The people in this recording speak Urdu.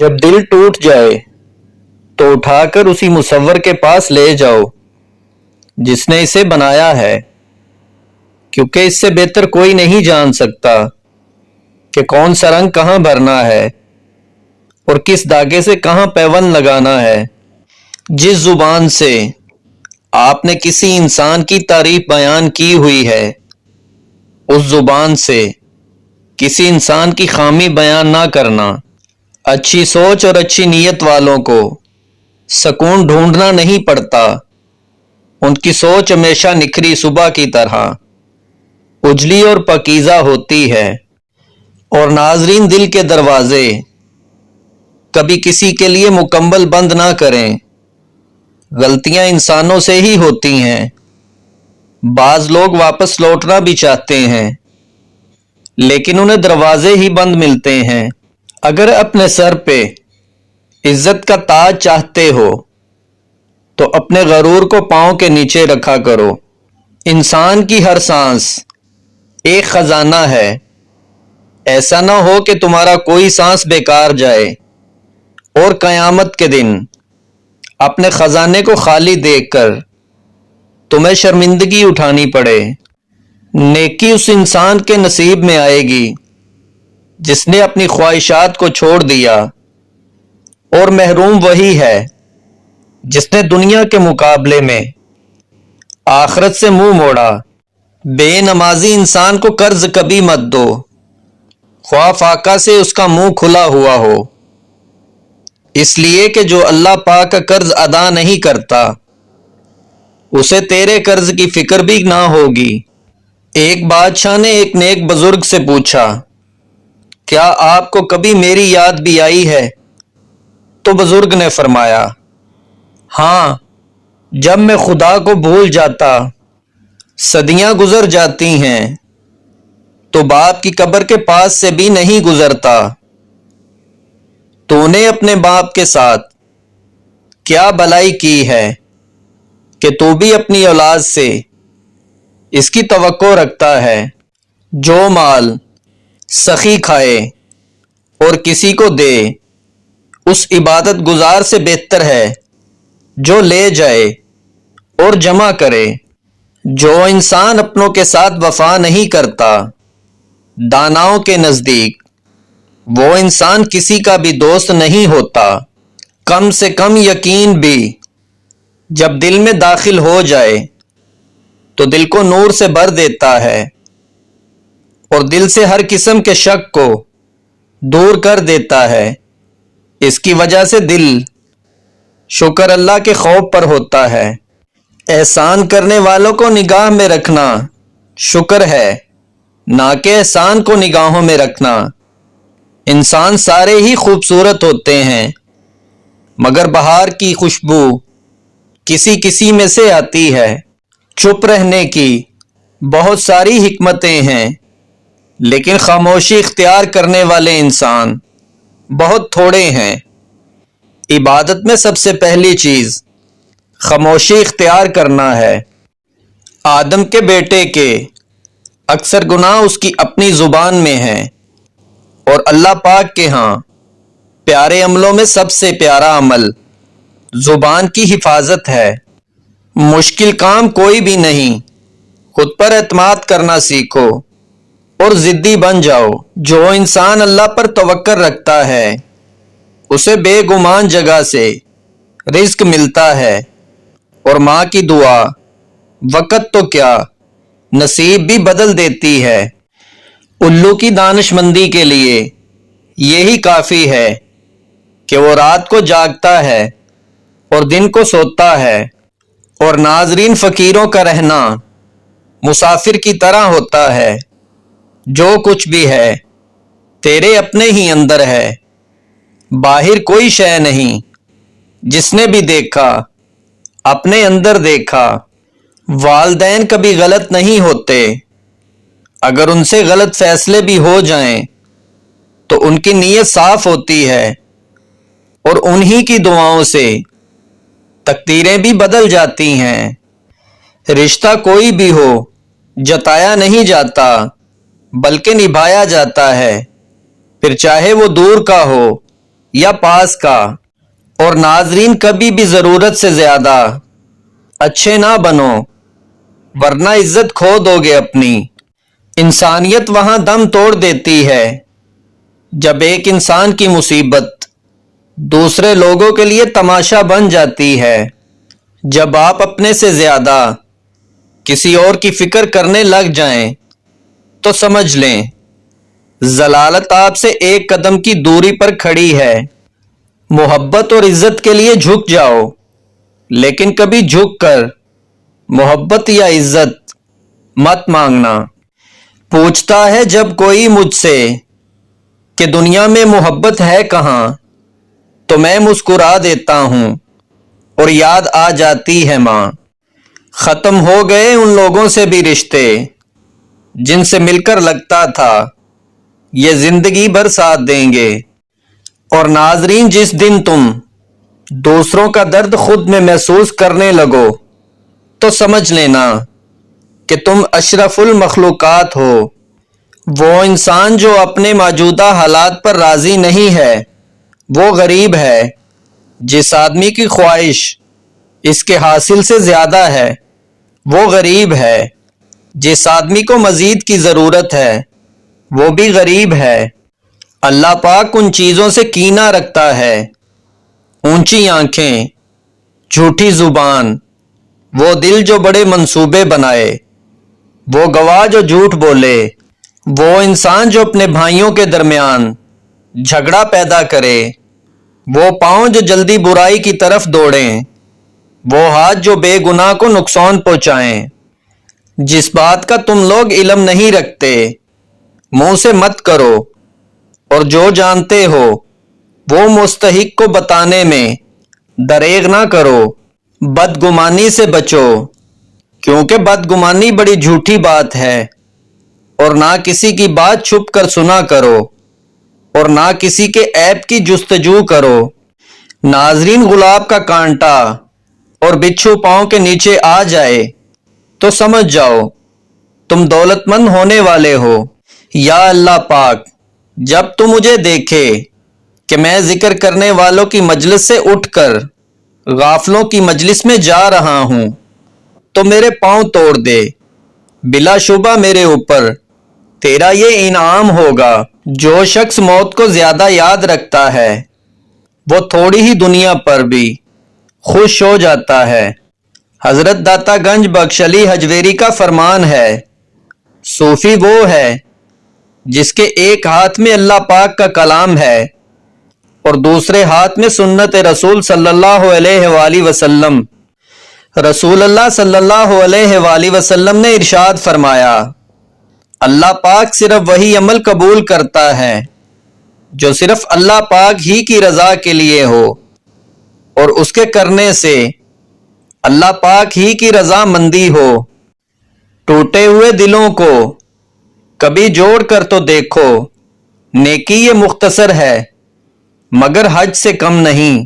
جب دل ٹوٹ جائے تو اٹھا کر اسی مصور کے پاس لے جاؤ جس نے اسے بنایا ہے، کیونکہ اس سے بہتر کوئی نہیں جان سکتا کہ کون سا رنگ کہاں بھرنا ہے اور کس دھاگے سے کہاں پیوند لگانا ہے۔ جس زبان سے آپ نے کسی انسان کی تعریف بیان کی ہوئی ہے، اس زبان سے کسی انسان کی خامی بیان نہ کرنا۔ اچھی سوچ اور اچھی نیت والوں کو سکون ڈھونڈنا نہیں پڑتا، ان کی سوچ ہمیشہ نکھری صبح کی طرح اجلی اور پاکیزہ ہوتی ہے۔ اور ناظرین، دل کے دروازے کبھی کسی کے لیے مکمل بند نہ کریں۔ غلطیاں انسانوں سے ہی ہوتی ہیں، بعض لوگ واپس لوٹنا بھی چاہتے ہیں لیکن انہیں دروازے ہی بند ملتے ہیں۔ اگر اپنے سر پہ عزت کا تاج چاہتے ہو تو اپنے غرور کو پاؤں کے نیچے رکھا کرو۔ انسان کی ہر سانس ایک خزانہ ہے، ایسا نہ ہو کہ تمہارا کوئی سانس بیکار جائے اور قیامت کے دن اپنے خزانے کو خالی دیکھ کر تمہیں شرمندگی اٹھانی پڑے۔ نیکی اس انسان کے نصیب میں آئے گی جس نے اپنی خواہشات کو چھوڑ دیا، اور محروم وہی ہے جس نے دنیا کے مقابلے میں آخرت سے منہ موڑا۔ بے نمازی انسان کو قرض کبھی مت دو، خواہ فاقہ سے اس کا منہ کھلا ہوا ہو، اس لیے کہ جو اللہ پاک کا قرض ادا نہیں کرتا اسے تیرے قرض کی فکر بھی نہ ہوگی۔ ایک بادشاہ نے ایک نیک بزرگ سے پوچھا، کیا آپ کو کبھی میری یاد بھی آئی ہے؟ تو بزرگ نے فرمایا، ہاں، جب میں خدا کو بھول جاتا، صدیاں گزر جاتی ہیں تو باپ کی قبر کے پاس سے بھی نہیں گزرتا۔ تو نے اپنے باپ کے ساتھ کیا بھلائی کی ہے کہ تو بھی اپنی اولاد سے اس کی توقع رکھتا ہے؟ جو مال سخی کھائے اور کسی کو دے اس عبادت گزار سے بہتر ہے جو لے جائے اور جمع کرے۔ جو انسان اپنوں کے ساتھ وفا نہیں کرتا، داناؤں کے نزدیک وہ انسان کسی کا بھی دوست نہیں ہوتا۔ کم سے کم یقین بھی جب دل میں داخل ہو جائے تو دل کو نور سے بھر دیتا ہے اور دل سے ہر قسم کے شک کو دور کر دیتا ہے۔ اس کی وجہ سے دل شکر اللہ کے خوف پر ہوتا ہے۔ احسان کرنے والوں کو نگاہ میں رکھنا شکر ہے، نہ کہ احسان کو نگاہوں میں رکھنا۔ انسان سارے ہی خوبصورت ہوتے ہیں، مگر بہار کی خوشبو کسی کسی میں سے آتی ہے۔ چپ رہنے کی بہت ساری حکمتیں ہیں، لیکن خاموشی اختیار کرنے والے انسان بہت تھوڑے ہیں۔ عبادت میں سب سے پہلی چیز خاموشی اختیار کرنا ہے۔ آدم کے بیٹے کے اکثر گناہ اس کی اپنی زبان میں ہیں، اور اللہ پاک کے ہاں پیارے عملوں میں سب سے پیارا عمل زبان کی حفاظت ہے۔ مشکل کام کوئی بھی نہیں، خود پر اعتماد کرنا سیکھو اور ضدی بن جاؤ۔ جو انسان اللہ پر توکل رکھتا ہے اسے بے گمان جگہ سے رزق ملتا ہے، اور ماں کی دعا وقت تو کیا نصیب بھی بدل دیتی ہے۔ الو کی دانش مندی کے لیے یہی کافی ہے کہ وہ رات کو جاگتا ہے اور دن کو سوتا ہے۔ اور ناظرین، فقیروں کا رہنا مسافر کی طرح ہوتا ہے۔ جو کچھ بھی ہے تیرے اپنے ہی اندر ہے، باہر کوئی شے نہیں۔ جس نے بھی دیکھا اپنے اندر دیکھا۔ والدین کبھی غلط نہیں ہوتے، اگر ان سے غلط فیصلے بھی ہو جائیں تو ان کی نیت صاف ہوتی ہے، اور انہی کی دعاؤں سے تقدیریں بھی بدل جاتی ہیں۔ رشتہ کوئی بھی ہو جتایا نہیں جاتا بلکہ نبھایا جاتا ہے، پھر چاہے وہ دور کا ہو یا پاس کا، اور ناظرین کبھی بھی ضرورت سے زیادہ اچھے نہ بنو ورنہ عزت کھو دو گے اپنی۔ انسانیت وہاں دم توڑ دیتی ہے جب ایک انسان کی مصیبت دوسرے لوگوں کے لیے تماشا بن جاتی ہے۔ جب آپ اپنے سے زیادہ کسی اور کی فکر کرنے لگ جائیں تو سمجھ لیں ضلالت آپ سے ایک قدم کی دوری پر کھڑی ہے۔ محبت اور عزت کے لیے جھک جاؤ، لیکن کبھی جھک کر محبت یا عزت مت مانگنا۔ پوچھتا ہے جب کوئی مجھ سے کہ دنیا میں محبت ہے کہاں، تو میں مسکرا دیتا ہوں اور یاد آ جاتی ہے ماں۔ ختم ہو گئے ان لوگوں سے بھی رشتے جن سے مل کر لگتا تھا یہ زندگی بھر ساتھ دیں گے۔ اور ناظرین جس دن تم دوسروں کا درد خود میں محسوس کرنے لگو تو سمجھ لینا کہ تم اشرف المخلوقات ہو۔ وہ انسان جو اپنے موجودہ حالات پر راضی نہیں ہے وہ غریب ہے۔ جس آدمی کی خواہش اس کے حاصل سے زیادہ ہے وہ غریب ہے۔ جس آدمی کو مزید کی ضرورت ہے وہ بھی غریب ہے۔ اللہ پاک ان چیزوں سے کینہ رکھتا ہے، اونچی آنکھیں، جھوٹی زبان، وہ دل جو بڑے منصوبے بنائے، وہ گواہ جو جھوٹ بولے، وہ انسان جو اپنے بھائیوں کے درمیان جھگڑا پیدا کرے، وہ پاؤں جو جلدی برائی کی طرف دوڑیں، وہ ہاتھ جو بے گناہ کو نقصان پہنچائیں۔ جس بات کا تم لوگ علم نہیں رکھتے منہ سے مت کرو، اور جو جانتے ہو وہ مستحق کو بتانے میں دریغ نہ کرو۔ بدگمانی سے بچو، کیونکہ بدگمانی بڑی جھوٹی بات ہے، اور نہ کسی کی بات چھپ کر سنا کرو، اور نہ کسی کے عیب کی جستجو کرو۔ ناظرین گلاب کا کانٹا اور بچھو پاؤں کے نیچے آ جائے تو سمجھ جاؤ تم دولت مند ہونے والے ہو۔ یا اللہ پاک جب تو مجھے دیکھے کہ میں ذکر کرنے والوں کی مجلس سے اٹھ کر غافلوں کی مجلس میں جا رہا ہوں تو میرے پاؤں توڑ دے۔ بلا شبہ میرے اوپر تیرا یہ انعام ہوگا۔ جو شخص موت کو زیادہ یاد رکھتا ہے وہ تھوڑی ہی دنیا پر بھی خوش ہو جاتا ہے۔ حضرت داتا گنج بخش علی حجویری کا فرمان ہے، صوفی وہ ہے جس کے ایک ہاتھ میں اللہ پاک کا کلام ہے اور دوسرے ہاتھ میں سنت رسول صلی اللہ علیہ وآلہ وسلم۔ رسول اللہ صلی اللہ علیہ وآلہ وسلم نے ارشاد فرمایا، اللہ پاک صرف وہی عمل قبول کرتا ہے جو صرف اللہ پاک ہی کی رضا کے لیے ہو، اور اس کے کرنے سے اللہ پاک ہی کی رضا مندی ہو۔ ٹوٹے ہوئے دلوں کو کبھی جوڑ کر تو دیکھو، نیکی یہ مختصر ہے مگر حج سے کم نہیں۔